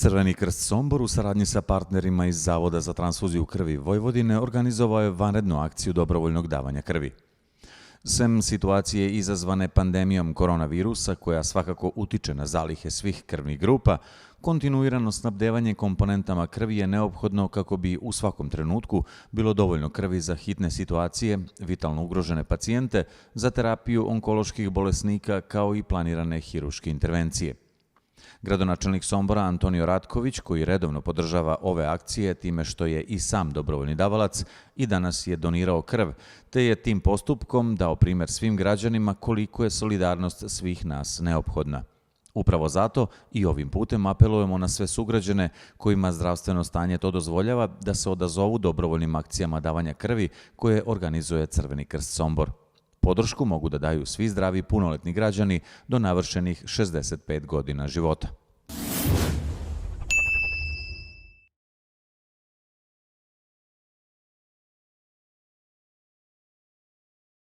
Crveni krst Sombor u saradnji sa partnerima iz Zavoda za transfuziju krvi Vojvodine organizovao je vanrednu akciju dobrovoljnog davanja krvi. Sem situacije izazvane pandemijom koronavirusa, koja svakako utiče na zalihe svih krvnih grupa, kontinuirano snabdevanje komponentama krvi je neophodno kako bi u svakom trenutku bilo dovoljno krvi za hitne situacije, vitalno ugrožene pacijente, za terapiju onkoloških bolesnika kao i planirane hirurške intervencije. Gradonačelnik Sombora Antonio Ratković, koji redovno podržava ove akcije time što je i sam dobrovoljni davalac, i danas je donirao krv, te je tim postupkom dao primjer svim građanima koliko je solidarnost svih nas neophodna. Upravo zato i ovim putem apelujemo na sve sugrađane kojima zdravstveno stanje to dozvoljava da se odazovu dobrovoljnim akcijama davanja krvi koje organizuje Crveni krst Sombor. Podršku mogu da daju svi zdravi punoletni građani do navršenih 65 godina života.